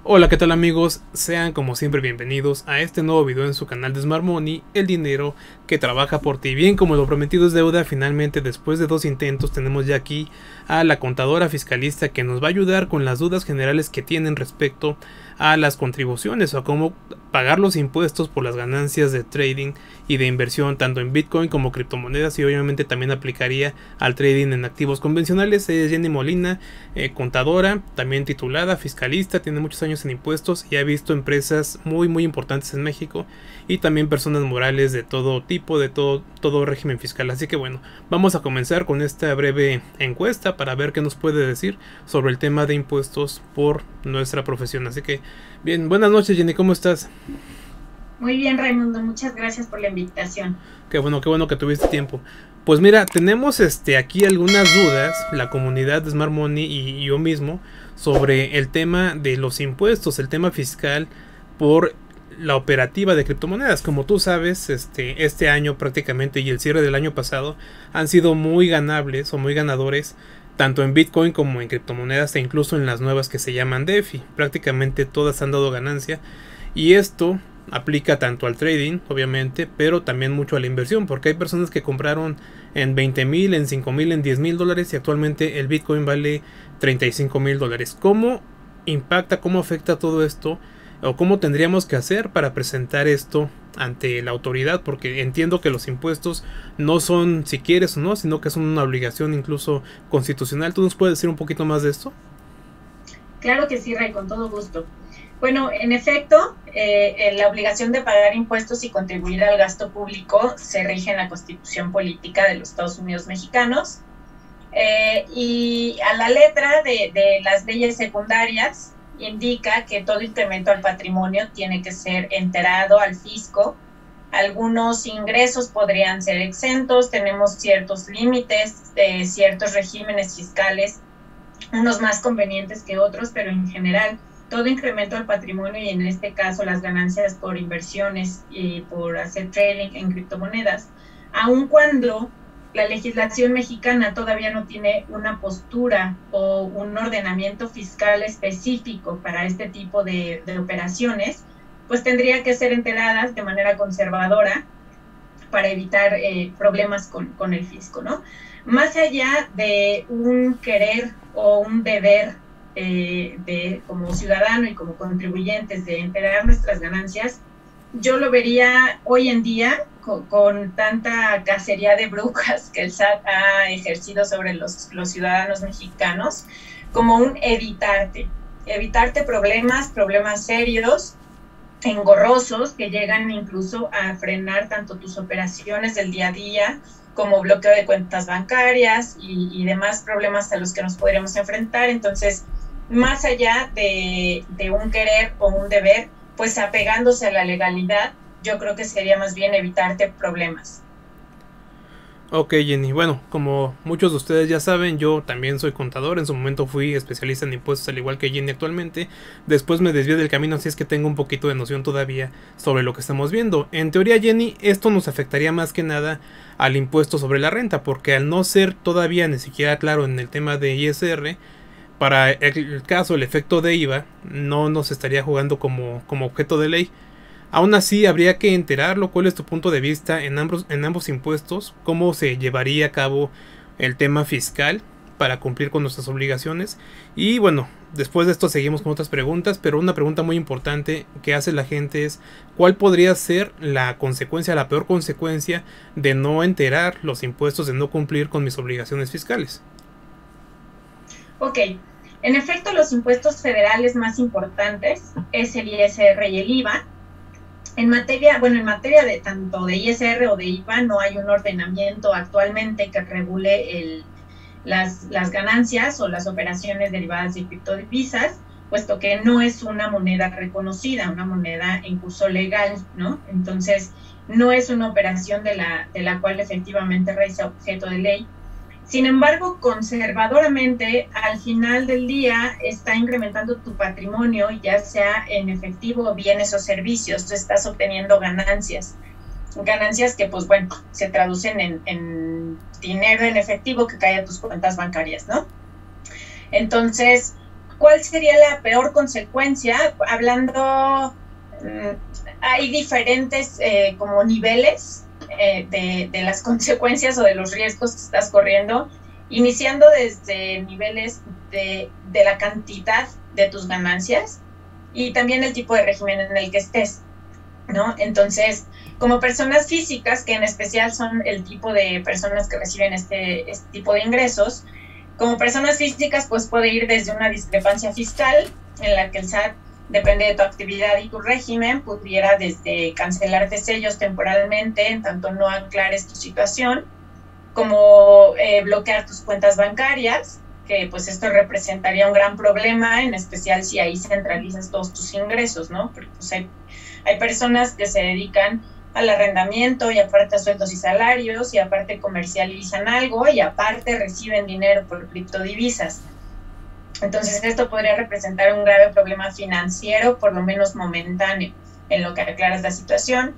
Hola, ¿qué tal amigos? Sean como siempre bienvenidos a este nuevo video en su canal de Smart Money, el dinero que trabaja por ti. Bien, como lo prometido es deuda, finalmente después de 2 intentos tenemos ya aquí a la contadora fiscalista que nos va a ayudar con las dudas generales que tienen respecto a las contribuciones o a cómo pagar los impuestos por las ganancias de trading y de inversión tanto en Bitcoin como criptomonedas, y obviamente también aplicaría al trading en activos convencionales. Es Jenny Molina, contadora, también titulada, fiscalista, tiene muchos años en impuestos y ha visto empresas muy importantes en México y también personas morales de todo tipo, de todo régimen fiscal. Así que bueno, vamos a comenzar con esta breve encuesta para ver qué nos puede decir sobre el tema de impuestos por nuestra profesión. Así que bien, buenas noches Jenny, ¿cómo estás? Muy bien, Raimundo, muchas gracias por la invitación. Qué bueno que tuviste tiempo. Pues mira, tenemos aquí algunas dudas, la comunidad de Smart Money y yo mismo, sobre el tema de los impuestos, el tema fiscal por la operativa de criptomonedas. Como tú sabes, este año prácticamente y el cierre del año pasado han sido muy ganables o muy ganadores, tanto en Bitcoin como en criptomonedas e incluso en las nuevas que se llaman DeFi. Prácticamente todas han dado ganancia y esto aplica tanto al trading, obviamente, pero también mucho a la inversión, porque hay personas que compraron en 20,000, en 5,000, en 10,000 dólares y actualmente el Bitcoin vale 35,000 dólares. ¿Cómo impacta, cómo afecta todo esto? ¿O cómo tendríamos que hacer para presentar esto ante la autoridad? Porque entiendo que los impuestos no son si quieres o no, sino que son una obligación incluso constitucional. ¿Tú nos puedes decir un poquito más de esto? Claro que sí, Ray, con todo gusto. Bueno, en efecto, la obligación de pagar impuestos y contribuir al gasto público se rige en la Constitución Política de los Estados Unidos Mexicanos, y a la letra de las leyes secundarias indica que todo incremento al patrimonio tiene que ser enterado al fisco. Algunos ingresos podrían ser exentos, tenemos ciertos límites, ciertos regímenes fiscales, unos más convenientes que otros, pero en general todo incremento al patrimonio, y en este caso las ganancias por inversiones y por hacer trading en criptomonedas, aun cuando la legislación mexicana todavía no tiene una postura o un ordenamiento fiscal específico para este tipo de operaciones, pues tendría que ser enteradas de manera conservadora para evitar problemas con el fisco, ¿no? Más allá de un querer o un deber como ciudadano y como contribuyentes de enterar nuestras ganancias, yo lo vería hoy en día con tanta cacería de brujas que el SAT ha ejercido sobre los ciudadanos mexicanos, como un evitarte problemas serios, engorrosos, que llegan incluso a frenar tanto tus operaciones del día a día como bloqueo de cuentas bancarias y demás problemas a los que nos podríamos enfrentar. Entonces, más allá de un querer o un deber, pues apegándose a la legalidad, yo creo que sería más bien evitarte problemas. Ok Jenny, bueno, como muchos de ustedes ya saben, yo también soy contador, en su momento fui especialista en impuestos al igual que Jenny actualmente, después me desvié del camino, así es que tengo un poquito de noción todavía sobre lo que estamos viendo. En teoría Jenny, esto nos afectaría más que nada al impuesto sobre la renta, porque al no ser todavía ni siquiera claro en el tema de ISR, para el caso, el efecto de IVA, no nos estaría jugando como objeto de ley. Aún así, habría que enterarlo. ¿Cuál es tu punto de vista en ambos impuestos? ¿Cómo se llevaría a cabo el tema fiscal para cumplir con nuestras obligaciones? Y bueno, después de esto seguimos con otras preguntas, pero una pregunta muy importante que hace la gente es: ¿cuál podría ser la consecuencia, la peor consecuencia de no enterar los impuestos, de no cumplir con mis obligaciones fiscales? Ok, en efecto, los impuestos federales más importantes es el ISR y el IVA. En materia de tanto de ISR o de IVA no hay un ordenamiento actualmente que regule las ganancias o las operaciones derivadas de criptodivisas, puesto que no es una moneda reconocida, una moneda en curso legal, ¿no? Entonces, no es una operación de la cual efectivamente sea objeto de ley. Sin embargo, conservadoramente, al final del día está incrementando tu patrimonio, ya sea en efectivo o bienes o servicios. Tú estás obteniendo ganancias que, pues bueno, se traducen en dinero en efectivo que cae a tus cuentas bancarias, ¿no? Entonces, ¿cuál sería la peor consecuencia? Hablando, hay diferentes como niveles de las consecuencias o de los riesgos que estás corriendo, iniciando desde niveles de la cantidad de tus ganancias y también el tipo de régimen en el que estés, ¿no? Entonces, como personas físicas, que en especial son el tipo de personas que reciben este tipo de ingresos, como personas físicas, pues puede ir desde una discrepancia fiscal, en la que el SAT, depende de tu actividad y tu régimen, pudiera desde cancelarte sellos temporalmente, en tanto no aclares tu situación, como bloquear tus cuentas bancarias, que pues esto representaría un gran problema, en especial si ahí centralizas todos tus ingresos, ¿no? Porque pues hay personas que se dedican al arrendamiento y aparte a sueldos y salarios y aparte comercializan algo y aparte reciben dinero por criptodivisas. Entonces esto podría representar un grave problema financiero, por lo menos momentáneo, en lo que aclaras la situación.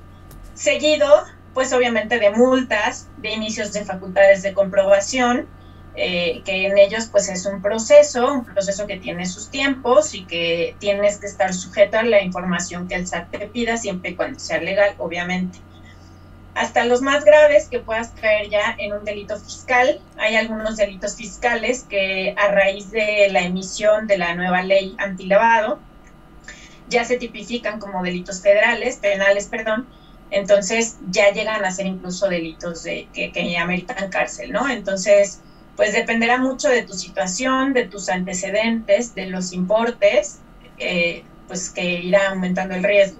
Seguido, pues obviamente de multas, de inicios de facultades de comprobación, que en ellos pues es un proceso que tiene sus tiempos y que tienes que estar sujeto a la información que el SAT te pida, siempre y cuando sea legal, obviamente. Hasta los más graves, que puedas caer ya en un delito fiscal. Hay algunos delitos fiscales que a raíz de la emisión de la nueva ley antilavado ya se tipifican como delitos penales, perdón. Entonces ya llegan a ser incluso delitos que ameritan cárcel, ¿no? Entonces, pues dependerá mucho de tu situación, de tus antecedentes, de los importes, pues que irá aumentando el riesgo.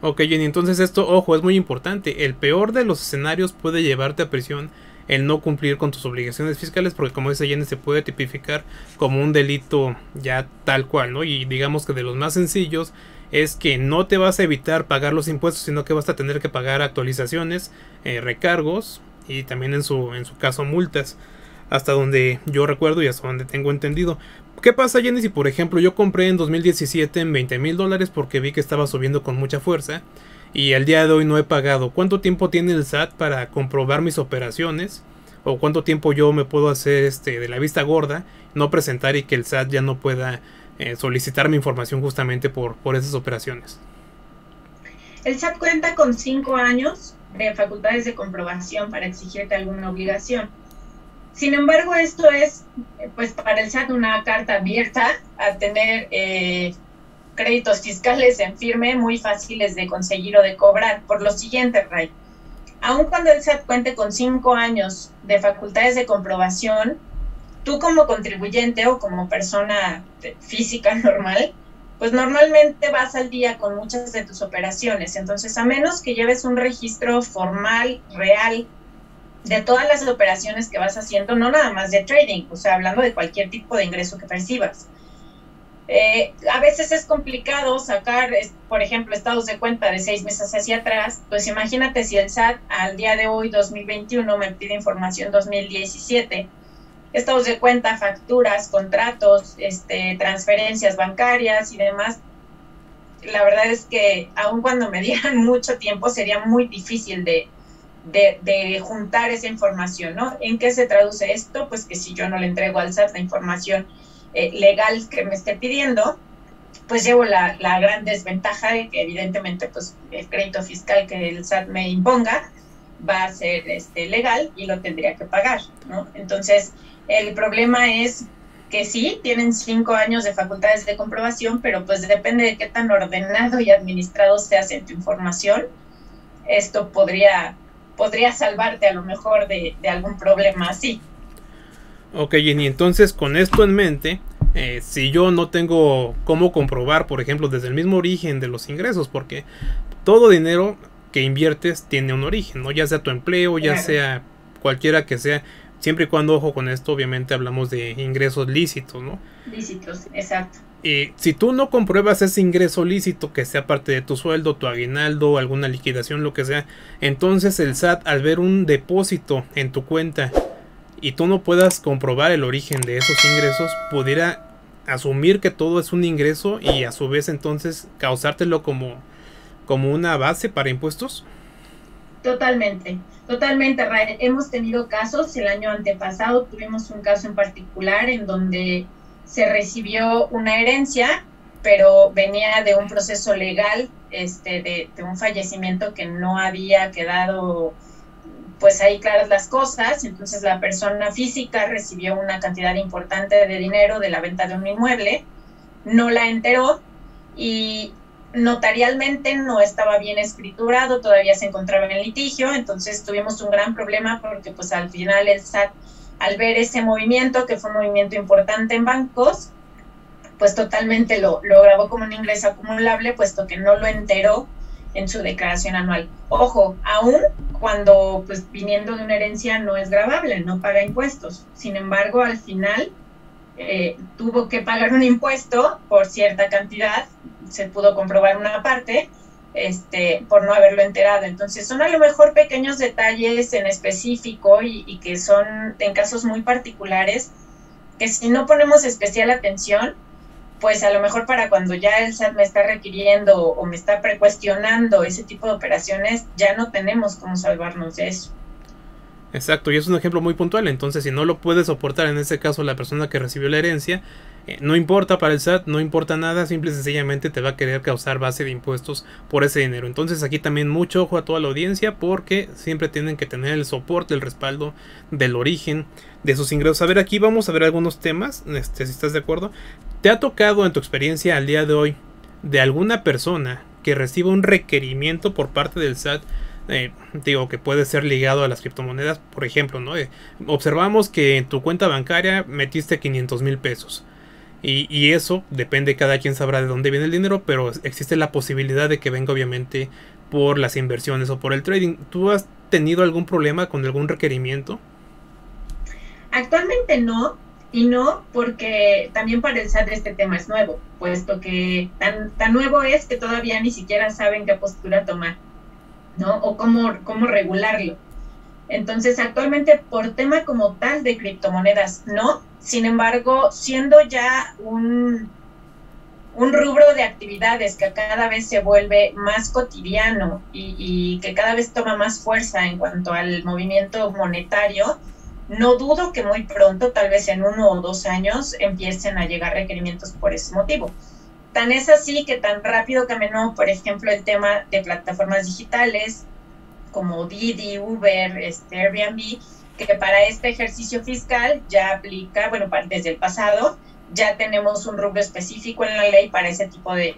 Ok, Jenny, entonces esto, ojo, es muy importante. El peor de los escenarios puede llevarte a prisión el no cumplir con tus obligaciones fiscales, porque como dice Jenny, se puede tipificar como un delito ya tal cual, ¿no? Y digamos que de los más sencillos es que no te vas a evitar pagar los impuestos, sino que vas a tener que pagar actualizaciones, recargos y también en su caso multas, hasta donde yo recuerdo y hasta donde tengo entendido. ¿Qué pasa, Jenny, si por ejemplo yo compré en 2017 en $20,000 porque vi que estaba subiendo con mucha fuerza y al día de hoy no he pagado? ¿Cuánto tiempo tiene el SAT para comprobar mis operaciones? ¿O cuánto tiempo yo me puedo hacer de la vista gorda, no presentar y que el SAT ya no pueda solicitar mi información justamente por esas operaciones? El SAT cuenta con 5 años de facultades de comprobación para exigirte alguna obligación. Sin embargo, esto es, pues, para el SAT una carta abierta a tener créditos fiscales en firme muy fáciles de conseguir o de cobrar. Por lo siguiente, Ray, aun cuando el SAT cuente con 5 años de facultades de comprobación, tú como contribuyente o como persona física normal, pues normalmente vas al día con muchas de tus operaciones. Entonces, a menos que lleves un registro formal, real, de todas las operaciones que vas haciendo, no nada más de trading, o sea, hablando de cualquier tipo de ingreso que percibas. A veces es complicado sacar, por ejemplo, estados de cuenta de 6 meses hacia atrás. Pues imagínate si el SAT al día de hoy, 2021, me pide información 2017, estados de cuenta, facturas, contratos, transferencias bancarias y demás. La verdad es que aun cuando me dieran mucho tiempo, sería muy difícil de juntar esa información, ¿no? ¿En qué se traduce esto? Pues que si yo no le entrego al SAT la información legal que me esté pidiendo, pues llevo la gran desventaja de que evidentemente pues el crédito fiscal que el SAT me imponga va a ser legal y lo tendría que pagar, ¿no? Entonces, el problema es que sí, tienen 5 años de facultades de comprobación, pero pues depende de qué tan ordenado y administrado seas en tu información. Esto podría salvarte a lo mejor de algún problema así. Ok, Jenny, entonces con esto en mente, si yo no tengo cómo comprobar, por ejemplo, desde el mismo origen de los ingresos, porque todo dinero que inviertes tiene un origen, ¿no? Ya sea tu empleo, ya sea cualquiera que sea, siempre y cuando, ojo con esto, obviamente hablamos de ingresos lícitos, ¿no? Lícitos, exacto. Si tú no compruebas ese ingreso lícito, que sea parte de tu sueldo, tu aguinaldo, alguna liquidación, lo que sea, entonces el SAT, al ver un depósito en tu cuenta y tú no puedas comprobar el origen de esos ingresos, pudiera asumir que todo es un ingreso y a su vez entonces causártelo como una base para impuestos. Totalmente, Ray. Hemos tenido casos, el año antepasado tuvimos un caso en particular en donde se recibió una herencia, pero venía de un proceso legal, de un fallecimiento que no había quedado pues ahí claras las cosas. Entonces la persona física recibió una cantidad importante de dinero de la venta de un inmueble, no la enteró y notarialmente no estaba bien escriturado, todavía se encontraba en el litigio. Entonces tuvimos un gran problema porque pues al final el SAT, al ver ese movimiento, que fue un movimiento importante en bancos, pues totalmente lo grabó como un ingreso acumulable, puesto que no lo enteró en su declaración anual. Ojo, aún cuando pues viniendo de una herencia no es gravable, no paga impuestos. Sin embargo, al final tuvo que pagar un impuesto por cierta cantidad, se pudo comprobar una parte, por no haberlo enterado. Entonces son a lo mejor pequeños detalles en específico y que son en casos muy particulares, que si no ponemos especial atención, pues a lo mejor para cuando ya el SAT me está requiriendo o me está precuestionando ese tipo de operaciones, ya no tenemos cómo salvarnos de eso. Exacto, y es un ejemplo muy puntual. Entonces, si no lo puede soportar, en este caso la persona que recibió la herencia, no importa para el SAT, no importa nada, simple y sencillamente te va a querer causar base de impuestos por ese dinero. Entonces aquí también mucho ojo a toda la audiencia, porque siempre tienen que tener el soporte, el respaldo del origen de sus ingresos. A ver, aquí vamos a ver algunos temas, si estás de acuerdo. ¿Te ha tocado en tu experiencia al día de hoy de alguna persona que reciba un requerimiento por parte del SAT? Digo, que puede ser ligado a las criptomonedas, por ejemplo, ¿no? Observamos que en tu cuenta bancaria metiste 500,000 pesos. Y eso depende, cada quien sabrá de dónde viene el dinero, pero existe la posibilidad de que venga obviamente por las inversiones o por el trading. ¿Tú has tenido algún problema con algún requerimiento? Actualmente no, y no porque también para el SAT este tema es nuevo, puesto que tan nuevo es que todavía ni siquiera saben qué postura tomar, ¿no? O cómo regularlo. Entonces, actualmente por tema como tal de criptomonedas, no. Sin embargo, siendo ya un rubro de actividades que cada vez se vuelve más cotidiano y que cada vez toma más fuerza en cuanto al movimiento monetario, no dudo que muy pronto, tal vez en 1 o 2 años, empiecen a llegar requerimientos por ese motivo. Tan es así que tan rápido caminó, por ejemplo, el tema de plataformas digitales como Didi, Uber, Airbnb, que para este ejercicio fiscal ya aplica, bueno, desde el pasado ya tenemos un rubro específico en la ley para ese tipo de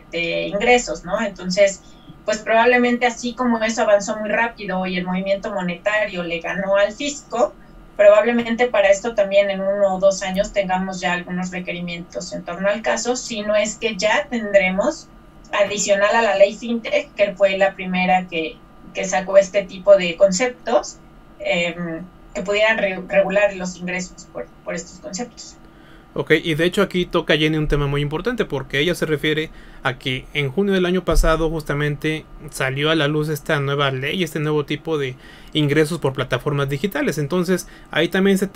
ingresos, ¿no? Entonces, pues probablemente así como eso avanzó muy rápido y el movimiento monetario le ganó al fisco, probablemente para esto también en 1 o 2 años tengamos ya algunos requerimientos en torno al caso, si no es que ya tendremos, adicional a la ley FinTech, que fue la primera que sacó este tipo de conceptos, que pudieran regular los ingresos por estos conceptos. Ok, y de hecho aquí toca Jenny un tema muy importante, porque ella se refiere a que en junio del año pasado justamente salió a la luz esta nueva ley, este nuevo tipo de ingresos por plataformas digitales. Entonces ahí también se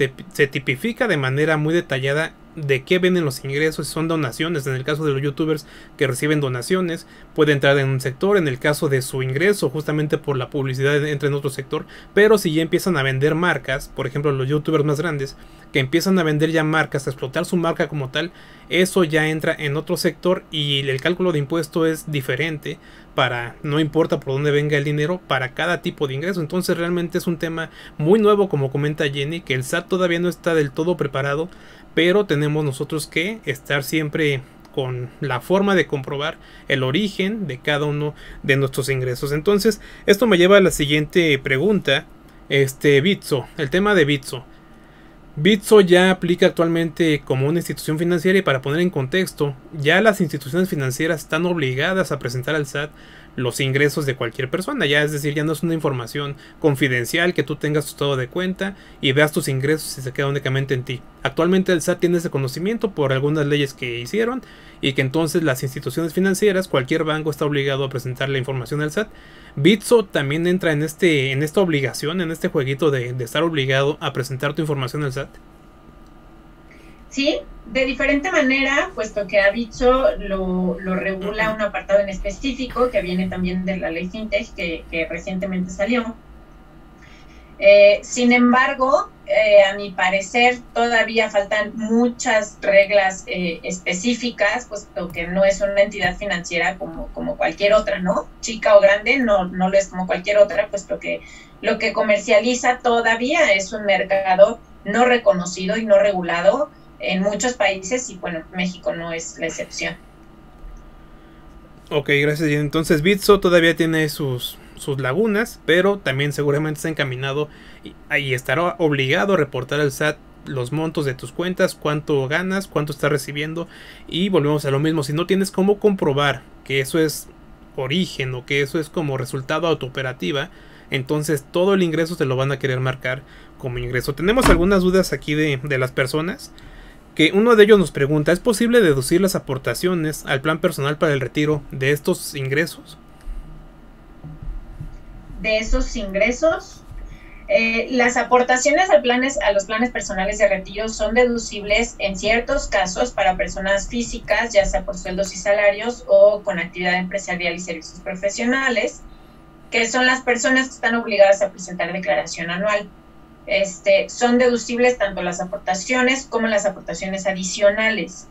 tipifica de manera muy detallada de qué vienen los ingresos. Si son donaciones, en el caso de los youtubers que reciben donaciones, puede entrar en un sector. En el caso de su ingreso, justamente por la publicidad, entra en otro sector. Pero si ya empiezan a vender marcas, por ejemplo los youtubers más grandes que empiezan a vender ya marcas, a explotar su marca como tal, eso ya entra en otro sector y el cálculo de impuesto es diferente, para, no importa por dónde venga el dinero, para cada tipo de ingreso. Entonces realmente es un tema muy nuevo, como comenta Jenny, que el SAT todavía no está del todo preparado, pero tenemos nosotros que estar siempre con la forma de comprobar el origen de cada uno de nuestros ingresos. Entonces esto me lleva a la siguiente pregunta. Bitso, el tema de Bitso. Bitso ya aplica actualmente como una institución financiera, y para poner en contexto, ya las instituciones financieras están obligadas a presentar al SAT los ingresos de cualquier persona. Ya, es decir, ya no es una información confidencial que tú tengas tu estado de cuenta y veas tus ingresos y se queda únicamente en ti. Actualmente el SAT tiene ese conocimiento por algunas leyes que hicieron, y que entonces las instituciones financieras, cualquier banco, está obligado a presentar la información al SAT. Bitso también entra en esta obligación, en este jueguito de estar obligado a presentar tu información al SAT. Sí, de diferente manera, puesto que a Bitso lo regula un apartado en específico que viene también de la ley FinTech que recientemente salió. Sin embargo, a mi parecer, todavía faltan muchas reglas específicas, puesto que no es una entidad financiera como cualquier otra, ¿no? Chica o grande, no lo es como cualquier otra, puesto que lo que comercializa todavía es un mercado no reconocido y no regulado en muchos países, y bueno, México no es la excepción. Ok, gracias. Y entonces Bitso todavía tiene sus lagunas, pero también seguramente está encaminado y estará obligado a reportar al SAT los montos de tus cuentas, cuánto ganas, cuánto estás recibiendo, y volvemos a lo mismo. Si no tienes cómo comprobar que eso es origen o que eso es como resultado de tu operativa, entonces todo el ingreso te lo van a querer marcar como ingreso. Tenemos algunas dudas aquí de las personas, que uno de ellos nos pregunta: ¿es posible deducir las aportaciones al plan personal para el retiro de estos ingresos? De esos ingresos, las aportaciones a los planes personales de retiro son deducibles en ciertos casos para personas físicas, ya sea por sueldos y salarios o con actividad empresarial y servicios profesionales, que son las personas que están obligadas a presentar declaración anual. Son deducibles tanto las aportaciones como las aportaciones adicionales.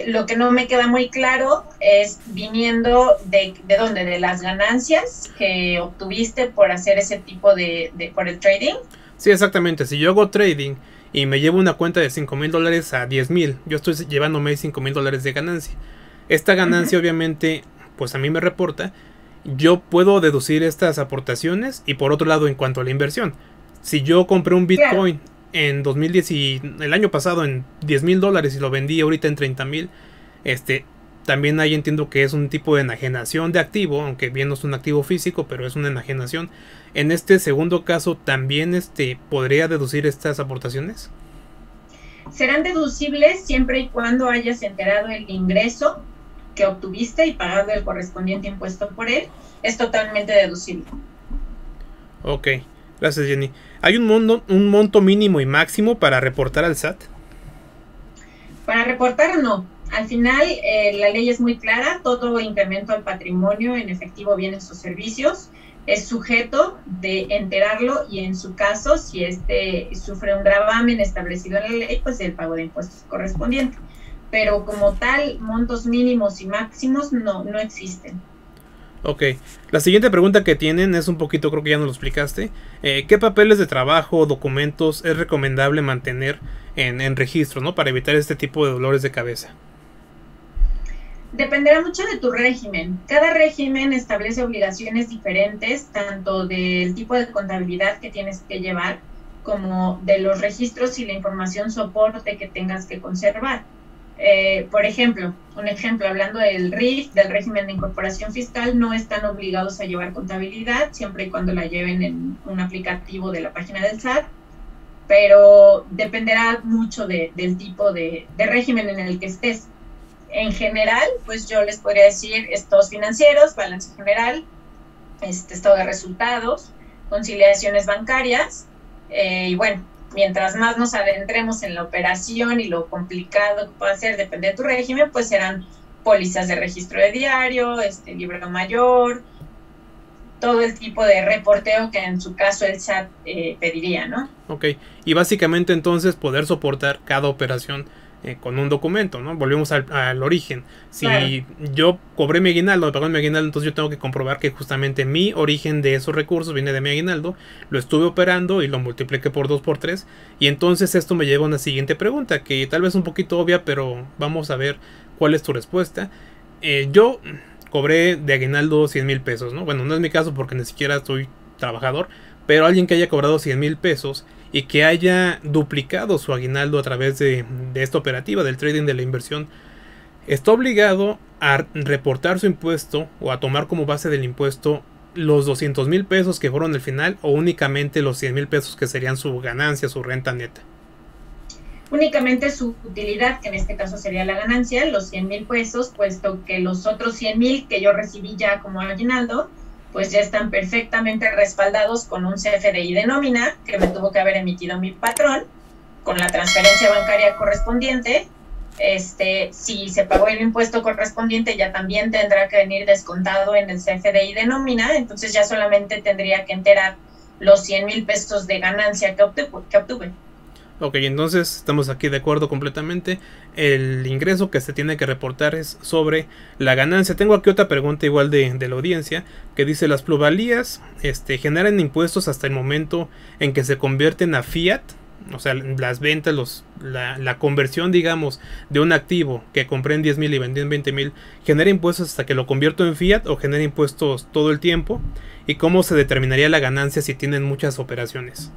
Lo que no me queda muy claro es viniendo de dónde, de las ganancias que obtuviste por hacer ese tipo por el trading. Sí, exactamente. Si yo hago trading y me llevo una cuenta de $5,000 a 10,000, yo estoy llevándome $5,000 de ganancia. Esta ganancia obviamente pues a mí me reporta. Yo puedo deducir estas aportaciones. Y por otro lado, en cuanto a la inversión, si yo compré un Bitcoin en 2010 y el año pasado en $10,000 y lo vendí ahorita en 30,000, también ahí entiendo que es un tipo de enajenación de activo, aunque bien no es un activo físico, pero es una enajenación. En este segundo caso, ¿también podría deducir estas aportaciones? Serán deducibles siempre y cuando hayas enterado el ingreso que obtuviste y pagado el correspondiente impuesto por él. Es totalmente deducible. Ok, gracias, Jenny. ¿Hay un monto mínimo y máximo para reportar al SAT? Para reportar, no. Al final, la ley es muy clara. Todo incremento al patrimonio en efectivo, bienes o servicios es sujeto de enterarlo, y en su caso, si sufre un gravamen establecido en la ley, pues el pago de impuestos correspondiente. Pero como tal, montos mínimos y máximos no existen. Ok, la siguiente pregunta que tienen es un poquito, creo que ya nos lo explicaste. ¿Qué papeles de trabajo o documentos es recomendable mantener en registro, ¿no? Para evitar este tipo de dolores de cabeza? Dependerá mucho de tu régimen. Cada régimen establece obligaciones diferentes, tanto del tipo de contabilidad que tienes que llevar, como de los registros y la información soporte que tengas que conservar. Por ejemplo, hablando del RIF, del régimen de incorporación fiscal, no están obligados a llevar contabilidad, siempre y cuando la lleven en un aplicativo de la página del SAT, pero dependerá mucho del tipo de régimen en el que estés. En general, pues yo les podría decir estados financieros, balance general, estado de resultados, conciliaciones bancarias, y bueno, mientras más nos adentremos en la operación y lo complicado que puede ser, depende de tu régimen, pues serán pólizas de registro de diario, libro mayor, todo el tipo de reporteo que en su caso el SAT pediría, ¿no? Ok, y básicamente entonces poder soportar cada operación con un documento, ¿no? Volvemos al origen. Si claro, yo cobré mi aguinaldo, me pagó mi aguinaldo, entonces yo tengo que comprobar que justamente mi origen de esos recursos viene de mi aguinaldo, lo estuve operando y lo multipliqué por 2 por 3, y entonces esto me lleva a una siguiente pregunta, que tal vez es un poquito obvia, pero vamos a ver cuál es tu respuesta. Yo cobré de aguinaldo 100,000 pesos, ¿no? Bueno, no es mi caso porque ni siquiera soy trabajador, pero alguien que haya cobrado 100,000 pesos y que haya duplicado su aguinaldo a través de esta operativa del trading, de la inversión, está obligado a reportar su impuesto o a tomar como base del impuesto los 200,000 pesos que fueron al final, o únicamente los 100,000 pesos que serían su ganancia, su renta neta. Únicamente su utilidad, que en este caso sería la ganancia, los 100,000 pesos, puesto que los otros 100,000 que yo recibí ya como aguinaldo, pues ya están perfectamente respaldados con un CFDI de nómina que me tuvo que haber emitido mi patrón, con la transferencia bancaria correspondiente. Si se pagó el impuesto correspondiente, ya también tendrá que venir descontado en el CFDI de nómina, entonces ya solamente tendría que enterar los 100,000 pesos de ganancia que obtuve. Ok, entonces estamos aquí de acuerdo completamente. El ingreso que se tiene que reportar es sobre la ganancia. Tengo aquí otra pregunta igual de la audiencia que dice: las plusvalías generan impuestos hasta el momento en que se convierten a fiat. O sea, las ventas, la conversión, digamos, de un activo que compré en 10,000 y vendí en 20,000, ¿genera impuestos hasta que lo convierto en fiat o genera impuestos todo el tiempo? ¿Y cómo se determinaría la ganancia si tienen muchas operaciones?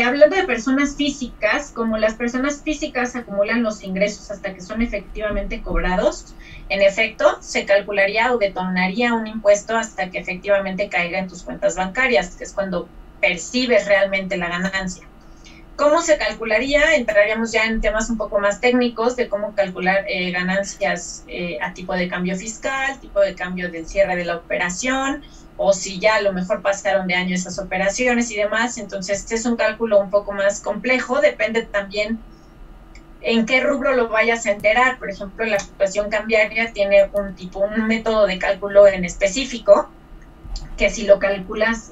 Hablando de personas físicas, como las personas físicas acumulan los ingresos hasta que son efectivamente cobrados, en efecto, se calcularía o detonaría un impuesto hasta que efectivamente caiga en tus cuentas bancarias, que es cuando percibes realmente la ganancia. ¿Cómo se calcularía? Entraríamos ya en temas un poco más técnicos de cómo calcular ganancias a tipo de cambio fiscal, tipo de cambio del cierre de la operación, o si ya a lo mejor pasaron de año esas operaciones y demás. Entonces es un cálculo un poco más complejo, depende también en qué rubro lo vayas a enterar. Por ejemplo, la fluctuación cambiaria tiene un método de cálculo en específico, que si lo calculas,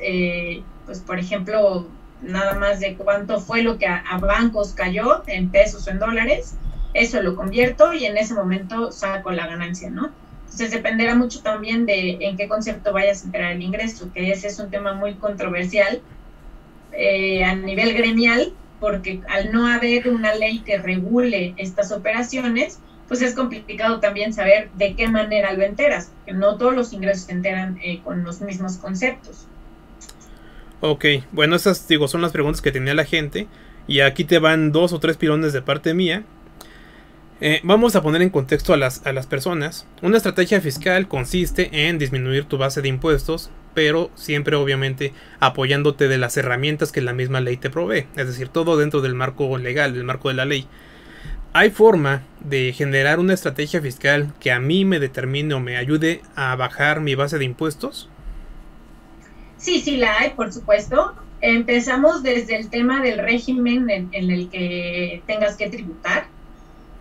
pues por ejemplo, nada más de cuánto fue lo que a bancos cayó en pesos o en dólares, eso lo convierto y en ese momento saco la ganancia, ¿no? Entonces dependerá mucho también de en qué concepto vayas a enterar el ingreso, que ese es un tema muy controversial a nivel gremial, porque al no haber una ley que regule estas operaciones, pues es complicado también saber de qué manera lo enteras, que no todos los ingresos se enteran con los mismos conceptos. Ok, bueno, esas son las preguntas que tenía la gente. Y aquí te van 2 o 3 pilones de parte mía. Vamos a poner en contexto a las personas. Una estrategia fiscal consiste en disminuir tu base de impuestos, pero siempre obviamente apoyándote de las herramientas que la misma ley te provee. Es decir, todo dentro del marco legal, del marco de la ley. ¿Hay forma de generar una estrategia fiscal que a mí me determine o me ayude a bajar mi base de impuestos? Sí, sí la hay, por supuesto. Empezamos desde el tema del régimen en el que tengas que tributar.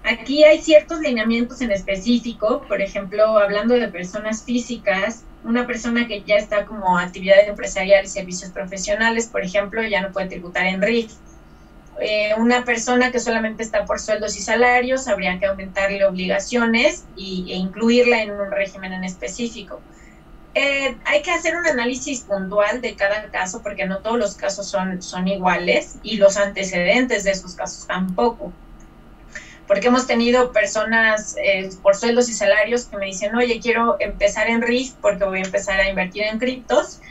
Aquí hay ciertos lineamientos en específico, por ejemplo, hablando de personas físicas, una persona que ya está como actividad empresarial y servicios profesionales, por ejemplo, ya no puede tributar en RIF. Una persona que solamente está por sueldos y salarios, habría que aumentarle obligaciones e incluirla en un régimen en específico. Hay que hacer un análisis puntual de cada caso, porque no todos los casos son iguales y los antecedentes de esos casos tampoco. Porque hemos tenido personas por sueldos y salarios que me dicen: oye, quiero empezar en RIF porque voy a empezar a invertir en criptos.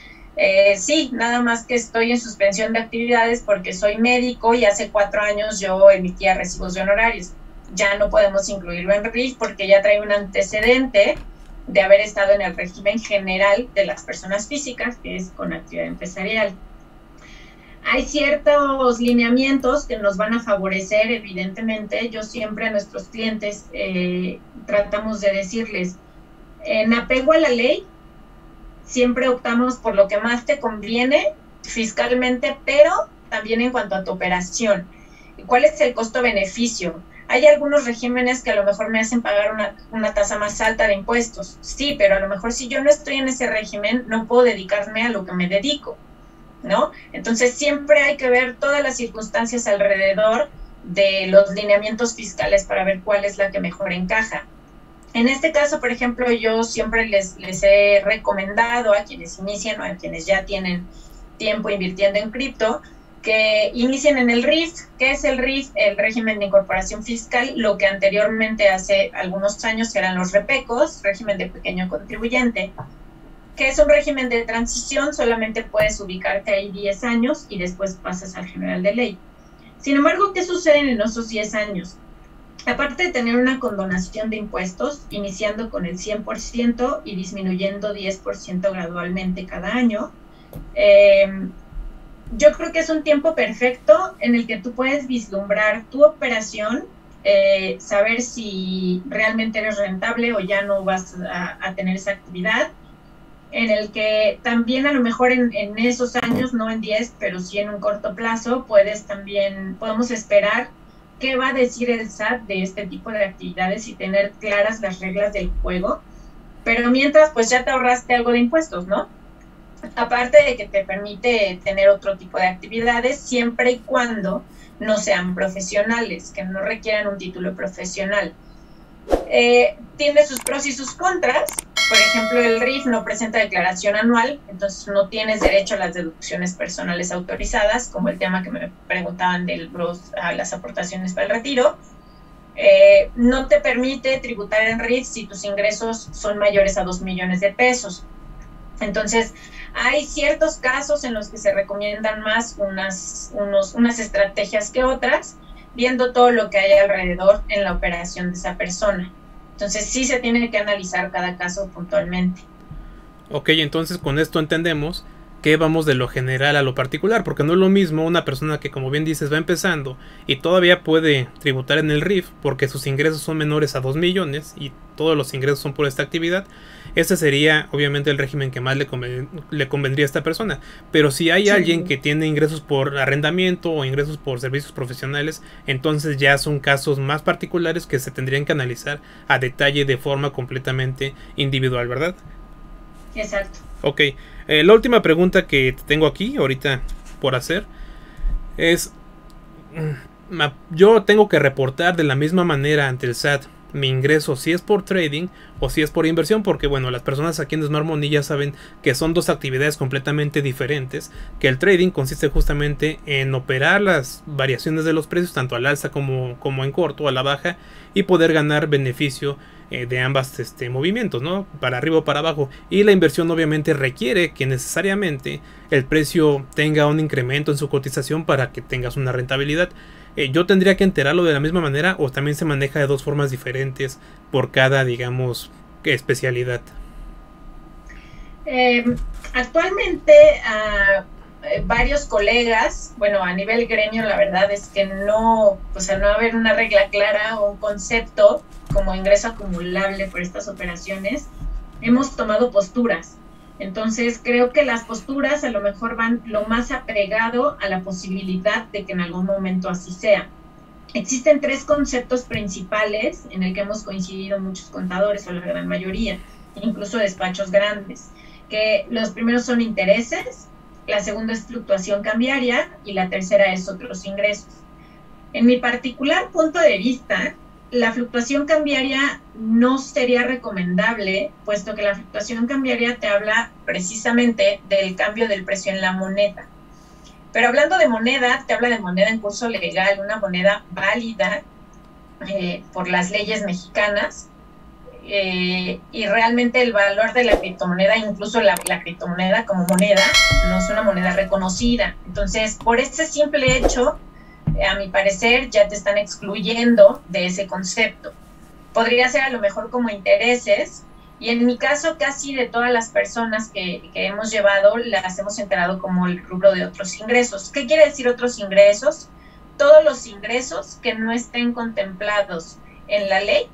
Sí, nada más que estoy en suspensión de actividades porque soy médico y hace 4 años yo emitía recibos de honorarios. Ya no podemos incluirlo en RIF porque ya trae un antecedente de haber estado en el régimen general de las personas físicas, que es con actividad empresarial. Hay ciertos lineamientos que nos van a favorecer, evidentemente. Yo siempre a nuestros clientes tratamos de decirles, en apego a la ley, siempre optamos por lo que más te conviene fiscalmente, pero también en cuanto a tu operación. ¿Cuál es el costo-beneficio? Hay algunos regímenes que a lo mejor me hacen pagar una tasa más alta de impuestos. Sí, pero a lo mejor si yo no estoy en ese régimen, no puedo dedicarme a lo que me dedico, ¿no? Entonces siempre hay que ver todas las circunstancias alrededor de los lineamientos fiscales para ver cuál es la que mejor encaja. En este caso, por ejemplo, yo siempre les he recomendado a quienes inician o a quienes ya tienen tiempo invirtiendo en cripto, que inicien en el RIF. ¿Qué es el RIF? El régimen de incorporación fiscal. Lo que anteriormente, hace algunos años, eran los REPECOS, régimen de pequeño contribuyente, que es un régimen de transición. Solamente puedes ubicarte ahí 10 años y después pasas al general de ley. Sin embargo, ¿qué sucede en esos 10 años? Aparte de tener una condonación de impuestos, iniciando con el 100% y disminuyendo 10% gradualmente cada año, yo creo que es un tiempo perfecto en el que tú puedes vislumbrar tu operación, saber si realmente eres rentable o ya no vas a tener esa actividad, en el que también a lo mejor en esos años, no en 10, pero sí en un corto plazo, podemos esperar qué va a decir el SAT de este tipo de actividades y tener claras las reglas del juego. Pero mientras, pues ya te ahorraste algo de impuestos, ¿no? aparte de que te permite tener otro tipo de actividades siempre y cuando no sean profesionales, que no requieran un título profesional. Tiene sus pros y sus contras. Por ejemplo, el RIF no presenta declaración anual, entonces no tienes derecho a las deducciones personales autorizadas, como el tema que me preguntaban de las aportaciones para el retiro. No te permite tributar en RIF si tus ingresos son mayores a 2 millones de pesos. Entonces, hay ciertos casos en los que se recomiendan más unas estrategias que otras, viendo todo lo que hay alrededor en la operación de esa persona. Entonces, sí se tiene que analizar cada caso puntualmente. Ok, entonces con esto entendemos que vamos de lo general a lo particular, porque no es lo mismo una persona que, como bien dices, va empezando y todavía puede tributar en el RIF porque sus ingresos son menores a 2 millones y todos los ingresos son por esta actividad. Ese sería obviamente el régimen que más le convendría a esta persona. Pero si hay alguien que tiene ingresos por arrendamiento o ingresos por servicios profesionales, entonces ya son casos más particulares que se tendrían que analizar a detalle de forma completamente individual, ¿verdad? Exacto. Ok, la última pregunta que tengo aquí ahorita por hacer es, yo tengo que reportar de la misma manera ante el SAT mi ingreso, si es por trading o si es por inversión, porque bueno, las personas aquí en Smart Money ya saben que son dos actividades completamente diferentes, que el trading consiste justamente en operar las variaciones de los precios tanto al alza como en corto, a la baja, y poder ganar beneficio de ambas movimientos, ¿no? Para arriba o para abajo. Y la inversión obviamente requiere que necesariamente el precio tenga un incremento en su cotización para que tengas una rentabilidad. Yo tendría que enterarlo de la misma manera o también se maneja de dos formas diferentes por cada, digamos, especialidad. Actualmente varios colegas, bueno, a nivel gremio, la verdad es que no, o sea, no haber una regla clara o un concepto como ingreso acumulable por estas operaciones, hemos tomado posturas. Entonces creo que las posturas a lo mejor van lo más apegado a la posibilidad de que en algún momento así sea. Existen tres conceptos principales en el que hemos coincidido muchos contadores o la gran mayoría, incluso despachos grandes, que los primeros son intereses, la segunda es fluctuación cambiaria y la tercera es otros ingresos. En mi particular punto de vista, la fluctuación cambiaria no sería recomendable, puesto que la fluctuación cambiaria te habla precisamente del cambio del precio en la moneda. Pero hablando de moneda, te habla de moneda en curso legal, una moneda válida por las leyes mexicanas, y realmente el valor de la criptomoneda, incluso la criptomoneda como moneda, no es una moneda reconocida. Entonces, por este simple hecho, a mi parecer, ya te están excluyendo de ese concepto. Podría ser a lo mejor como intereses, y en mi caso casi de todas las personas que hemos llevado, las hemos enterado como el rubro de otros ingresos. ¿Qué quiere decir otros ingresos? Todos los ingresos que no estén contemplados en la ley,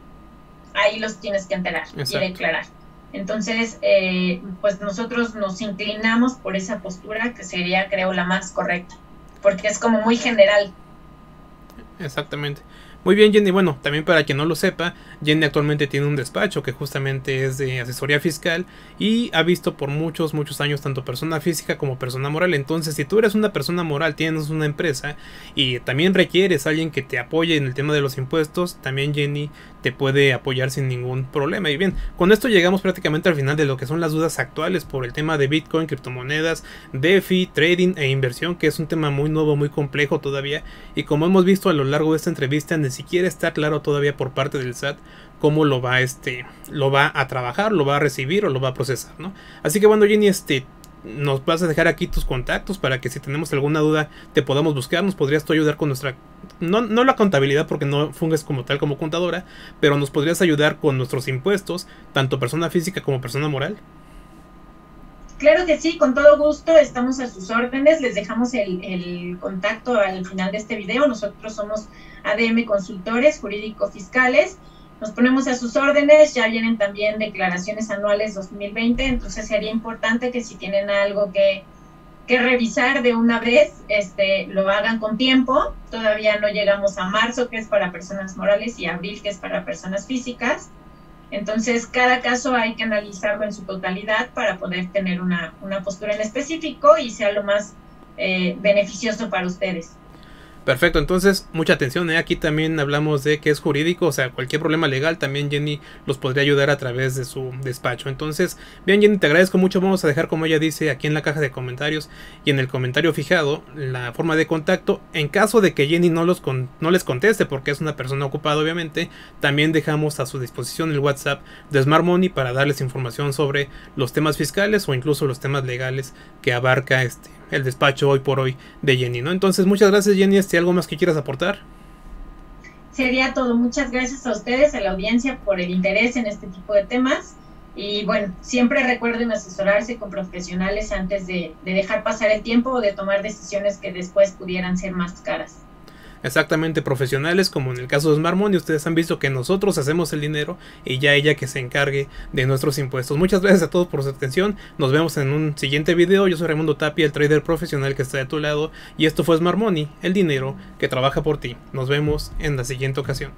ahí los tienes que enterar. Exacto. Y declarar. Entonces, pues nosotros nos inclinamos por esa postura que sería, creo, la más correcta, porque es como muy general. Exactamente. Muy bien, Jenny. Bueno, también para quien no lo sepa, Jenny actualmente tiene un despacho que justamente es de asesoría fiscal y ha visto por muchos años tanto persona física como persona moral. Entonces, si tú eres una persona moral, tienes una empresa y también requieres a alguien que te apoye en el tema de los impuestos, también Jenny te puede apoyar sin ningún problema. Y bien, con esto llegamos prácticamente al final de lo que son las dudas actuales por el tema de Bitcoin, criptomonedas, DeFi, trading e inversión, que es un tema muy nuevo, muy complejo todavía. Y como hemos visto a lo largo de esta entrevista, ni siquiera está claro todavía por parte del SAT cómo lo va a trabajar, lo va a recibir o lo va a procesar, ¿no? Así que bueno, Jenny, nos vas a dejar aquí tus contactos para que si tenemos alguna duda te podamos buscar. Nos podrías tú ayudar con nuestra, no la contabilidad porque no funges como tal como contadora, pero nos podrías ayudar con nuestros impuestos, tanto persona física como persona moral. Claro que sí, con todo gusto, estamos a sus órdenes. Les dejamos el contacto al final de este video. Nosotros somos ADM Consultores Jurídico-Fiscales. Nos ponemos a sus órdenes. Ya vienen también declaraciones anuales 2020, entonces sería importante que si tienen algo que revisar de una vez, lo hagan con tiempo. Todavía no llegamos a marzo, que es para personas morales, y abril, que es para personas físicas. Entonces, cada caso hay que analizarlo en su totalidad para poder tener una postura en específico y sea lo más beneficioso para ustedes. Perfecto, entonces mucha atención, aquí también hablamos de que es jurídico, o sea, cualquier problema legal también Jenny los podría ayudar a través de su despacho. Entonces, bien Jenny, te agradezco mucho, vamos a dejar como ella dice aquí en la caja de comentarios y en el comentario fijado la forma de contacto. En caso de que Jenny no les conteste porque es una persona ocupada obviamente, también dejamos a su disposición el WhatsApp de Smart Money para darles información sobre los temas fiscales o incluso los temas legales que abarca el despacho hoy por hoy de Jenny, ¿no? Entonces, muchas gracias Jenny, ¿algo más que quieras aportar? Sería todo, muchas gracias a ustedes, a la audiencia por el interés en este tipo de temas y bueno, siempre recuerden asesorarse con profesionales antes de dejar pasar el tiempo o de tomar decisiones que después pudieran ser más caras. Exactamente, profesionales como en el caso de Smart Money, ustedes han visto que nosotros hacemos el dinero y ya ella que se encargue de nuestros impuestos. Muchas gracias a todos por su atención, nos vemos en un siguiente video. Yo soy Raimundo Tapia, el trader profesional que está de tu lado, y esto fue Smart Money, el dinero que trabaja por ti. Nos vemos en la siguiente ocasión.